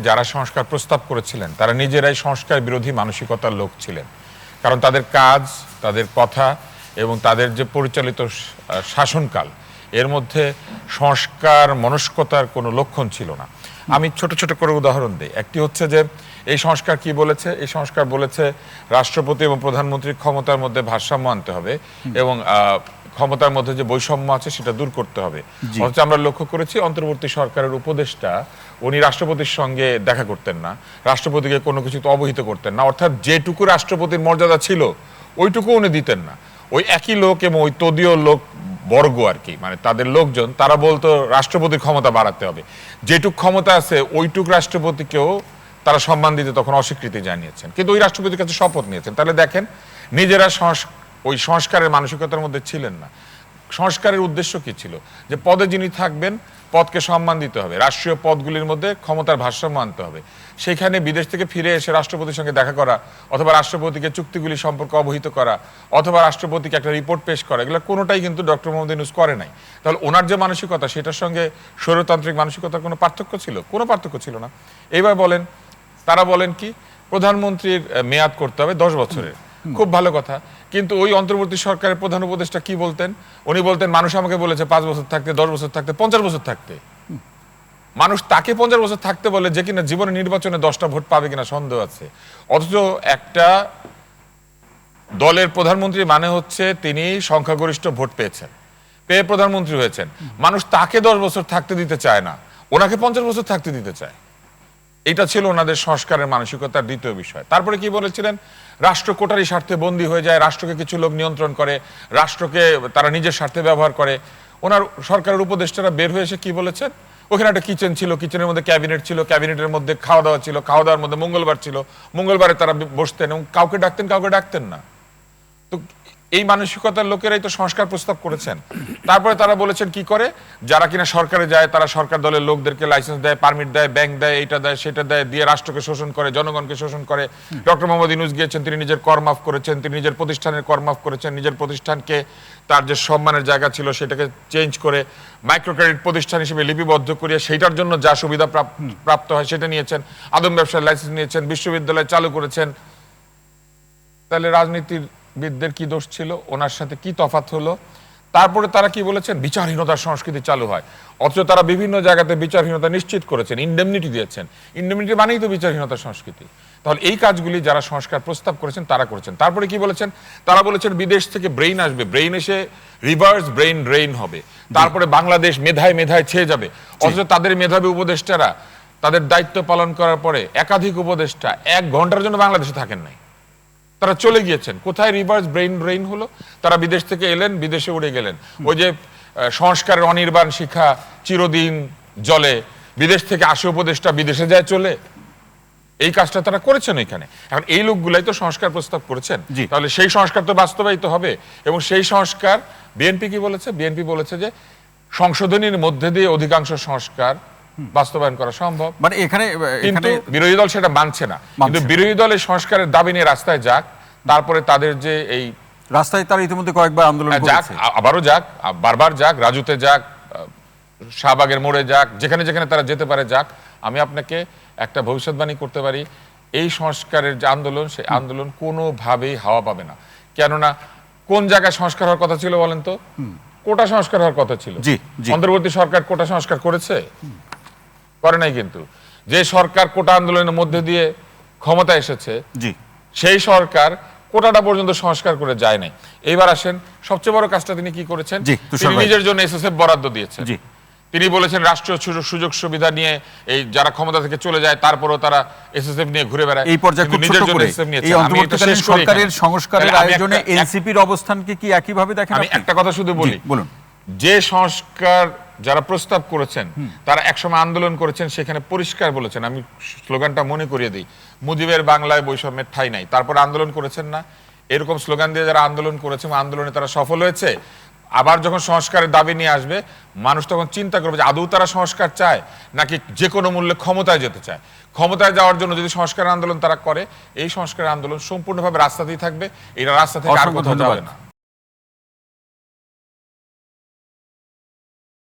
যারা সংস্কার প্রস্তাব করেছিলেন তারা নিজেরাই সংস্কার বিরোধী মানসিকতার লোক ছিলেন। কারণ তাদের কাজ, তাদের কথা এবং তাদের যে পরিচালিত শাসনকাল, এর মধ্যে সংস্কার মনস্কতার কোনো লক্ষণ ছিল না। আমি ছোট ছোট করে উদাহরণ দিই। একটি হচ্ছে যে এই সংস্কার কি বলেছে? এই সংস্কার বলেছে রাষ্ট্রপতি এবং প্রধানমন্ত্রীর ক্ষমতার মধ্যে ভারসাম্য আনতে হবে এবং ক্ষমতার মধ্যে যে বৈষম্য আছে সেটা দূর করতে হবে। অথচ আমরা লক্ষ্য করেছি অন্তর্বর্তী সরকারের উপদেষ্টা উনি রাষ্ট্রপতির সঙ্গে দেখা করতেন না, রাষ্ট্রপতিকে কোনো কিছুতে অবহিত করতেন না, অর্থাৎ যেটুকু রাষ্ট্রপতির মর্যাদা ছিল ওইটুকু উনি দিতেন না। ওই একই লোক এবং ওই তদীয় লোক বর্গ আর কি, মানে তাদের লোকজন, তারা বলতো রাষ্ট্রপতির ক্ষমতা বাড়াতে হবে, যেটুক ক্ষমতা আছে ওইটুক রাষ্ট্রপতিকেও তারা সম্মান দিতে তখন অস্বীকৃতি জানিয়েছেন, কিন্তু ওই রাষ্ট্রপতির কাছে শপথ নিয়েছেন। তাহলে দেখেন, নিজেরা ওই সংস্কারের মানসিকতার মধ্যে ছিলেন না। সংস্কারের উদ্দেশ্য কি ছিল? যে পদে যিনি থাকবেন পদকে সম্মান দিতে হবে, রাষ্ট্রীয় পদগুলির মধ্যে ক্ষমতার ভারসাম্য আনতে হবে। সেখানে বিদেশ থেকে ফিরে এসে রাষ্ট্রপতির সঙ্গে দেখা করা, অথবা রাষ্ট্রপতিকে চুক্তিগুলি সম্পর্কে অবহিত করা, অথবা রাষ্ট্রপতিকে একটা রিপোর্ট পেশ করা, এগুলো কোনোটাই কিন্তু ডক্টর মোহাম্মদ ইউনূস করে নাই। তাহলে ওনার যে মানসিকতা, সেটার সঙ্গে স্বৈরতান্ত্রিক মানসিকতার কোনো পার্থক্য ছিল? কোনো পার্থক্য ছিল না। এইবার বলেন, তারা বলেন কি প্রধানমন্ত্রীর মেয়াদ করতে হবে 10 বছরের। খুব ভালো কথা, কিন্তু ওই অন্তর্বর্তী সরকারের প্রধান উপদেষ্টা কি বলতেন? উনি বলতেন মানুষ আমাকে বলেছে 5 বছর থাকতে, 10 বছর থাকতে, 50 বছর থাকতে। মানুষ তাকে 50 বছর থাকতে বলে যে কিনা জীবনে নির্বাচনে 10টা ভোট পাবে কিনা সন্দেহ আছে। অথচ একটা দলের প্রধানমন্ত্রী মানে হচ্ছে তিনি সংখ্যাগরিষ্ঠ ভোট পেয়েছেন, পেয়ে প্রধানমন্ত্রী হয়েছেন। মানুষ তাকে 10 বছর থাকতে দিতে চায় না, ওনাকে 50 বছর থাকতে দিতে চায়। এটা ছিল ওনাদের সংস্কারের মানসিকতার দ্বিতীয় বিষয়। তারপরে কি বলেছিলেন? রাষ্ট্র কোটারি স্বার্থে বন্দী হয়ে যায়, রাষ্ট্রকে কিছু লোক নিয়ন্ত্রণ করে, রাষ্ট্রকে তারা নিজের স্বার্থে ব্যবহার করে। ওনার সরকারের উপদেষ্টারা বের হয়ে এসে কি বলেছেন? ওখানে একটা কিচেন ছিল, কিচেনের মধ্যে ক্যাবিনেট ছিল, ক্যাবিনেটের মধ্যে খাওয়া দাওয়া ছিল, খাওয়া দাওয়ার মধ্যে মঙ্গলবার ছিল, মঙ্গলবারে তারা বসতেন এবং কাউকে ডাকতেন, কাউকে ডাকতেন না। তো এই মানসিকতার লোকেরাই তো সংস্কার প্রস্তাব করেছেন। তারপরে তারা বলেছেন কি করে, যারা কিনা সরকারে যায় তারা সরকার দলের লোকদেরকে লাইসেন্স দেয়, পারমিট দেয়, ব্যাংক দেয়, এইটা দেয়, সেটা দেয়, দিয়ে রাষ্ট্রকে শোষণ করে, জনগণকে শোষণ করে। ডক্টর মোহাম্মদ ইউনূস গিয়েছেন, তিনি নিজের কর মাফ করেছেন, তিনি নিজের প্রতিষ্ঠানের কর মাফ করেছেন, নিজের প্রতিষ্ঠানকে তার যে সম্মানের জায়গা ছিল সেটাকে চেঞ্জ করে মাইক্রো ক্রেডিট প্রতিষ্ঠান হিসেবে লিপিবদ্ধ করিয়ে সেইটার জন্য যা সুবিধা প্রাপ্ত হয় সেটা নিয়েছেন, আদম ব্যবসার লাইসেন্স নিয়েছেন, বিশ্ববিদ্যালয় চালু করেছেন। তাহলে রাজনীতিবিদদের কি দোষ ছিল? ওনার সাথে কি তফাৎ হলো? তারপরে তারা কি বলেছেন? বিচারহীনতার সংস্কৃতি চালু হয়। অথচ তারা বিভিন্ন জায়গাতে বিচারহীনতা নিশ্চিত করেছেন, ইন্ডেমনিটি দিয়েছেন। ইন্ডেমনিটি মানেই তো বিচারহীনতার সংস্কৃতি। তাহলে এই কাজগুলি যারা সংস্কার প্রস্তাব করেছেন তারা করেছেন। তারপরে কি বলেছেন? তারা বলেছেন বিদেশ থেকে ব্রেইন আসবে, ব্রেইন এসে রিভার্স ব্রেইন ড্রেইন হবে, তারপরে বাংলাদেশ মেধায় মেধায় ছেয়ে যাবে। অথচ তাদের মেধাবী উপদেষ্টারা তাদের দায়িত্ব পালন করার পরে একাধিক উপদেষ্টা 1 ঘন্টার জন্য বাংলাদেশে থাকেন নাই, তারা চলে গিয়েছেন। কোথায় রিভার্স ব্রেইন ড্রেইন হলো? তারা বিদেশ থেকে এলেন, বিদেশে উড়ে গেলেন। ওই যে সংস্কারের অনির্বাণ শিখা চিরদিন জলে, বিদেশ থেকে আসে উপদেষ্টা বিদেশে যায় চলে, এই কাজটা তারা করেছেন এখানে। এখন এই লোকগুলাই তো সংস্কার প্রস্তাব করেছেন, তাহলে সেই সংস্কার তো বাস্তবায়িত হবে। এবং সেই সংস্কার বিএনপি কি বলেছে? বিএনপি বলেছে যে সংশোধনীর মধ্যে দিয়ে অধিকাংশ সংস্কার বাস্তবায়ন করা সম্ভব। মানে এখানে কিন্তু বিরোধী দল সেটা মানছে না। কিন্তু বিরোধী দল এই সংস্কারের দাবি নিয়ে রাস্তায় যাক, তারপরে তাদের যে এই রাস্তায় তারা ইতিমধ্যে কয়েকবার আন্দোলন যাক, আবারও যাক, বারবার যাক, রাজুতে যাক, শাহবাগের মোড়ে যাক, যেখানে যেখানে তারা যেতে পারে যাক। আমি আপনাকে একটা ভবিষ্যৎবাণী করতে পারি, এই সংস্কারের যে আন্দোলন, সেই আন্দোলন কোনোভাবেই হাওয়া পাবে না। কেননা কোন জায়গায় সংস্কার হওয়ার কথা ছিল বলেন তো? কোটা সংস্কার হওয়ার কথা ছিল। অন্তর্বর্তী সরকার কোটা সংস্কার করেছে? করে নাই। কিন্তু যে সরকার কোটা আন্দোলনের মধ্যে দিয়ে ক্ষমতা এসেছে, সেই সরকার কোটাটা পর্যন্ত সংস্কার করে যায় নাই। এইবার আসেন, সবচেয়ে বড় কাজটা তিনি কি করেছেন? তিনি নিজের জন্য এসএসএফ বরাদ্দ দিয়েছেন। তিনি বলেছেন রাষ্ট্রীয় সুযোগ সুবিধা নিয়ে এই যারা ক্ষমতা থেকে চলে যায় তারপরও তারা এসএসএফ নিয়ে ঘুরে বেড়ায়। এই পর্যায়ে নিজের জন্য এসএসএফ নিয়েছে। এই অন্তর্বর্তীকালীন সরকারের সংস্কারের আয়োজনে এনসিপির অবস্থানকে কি একই ভাবে দেখেন? আমি একটা কথা শুধু বলি, বলুন। যে সংস্কার যারা প্রস্তাব করেছেন তারা একসময় আন্দোলন করেছেন, সেখানে পরিষ্কার বলেছেন, আমি স্লোগানটা মনে করিয়ে দিই, মুজিবের বাংলায় বৈষম্যের ঠাঁই নাই। তারপর আন্দোলন করেছেন না? এরকম স্লোগান দিয়ে যারা আন্দোলন করেছে, আন্দোলনে তারা সফল হয়েছে। আবার যখন সংস্কারের দাবি নিয়ে আসবে, মানুষ তখন চিন্তা করবে যে আদৌ তারা সংস্কার চায় নাকি যে কোনো মূল্যে ক্ষমতায় যেতে চায়। ক্ষমতায় যাওয়ার জন্য যদি সংস্কার আন্দোলন তারা করে, এই সংস্কার আন্দোলন সম্পূর্ণভাবে রাস্তাতেই থাকবে, এটা রাস্তা থেকে আর কোথাও যাবে না।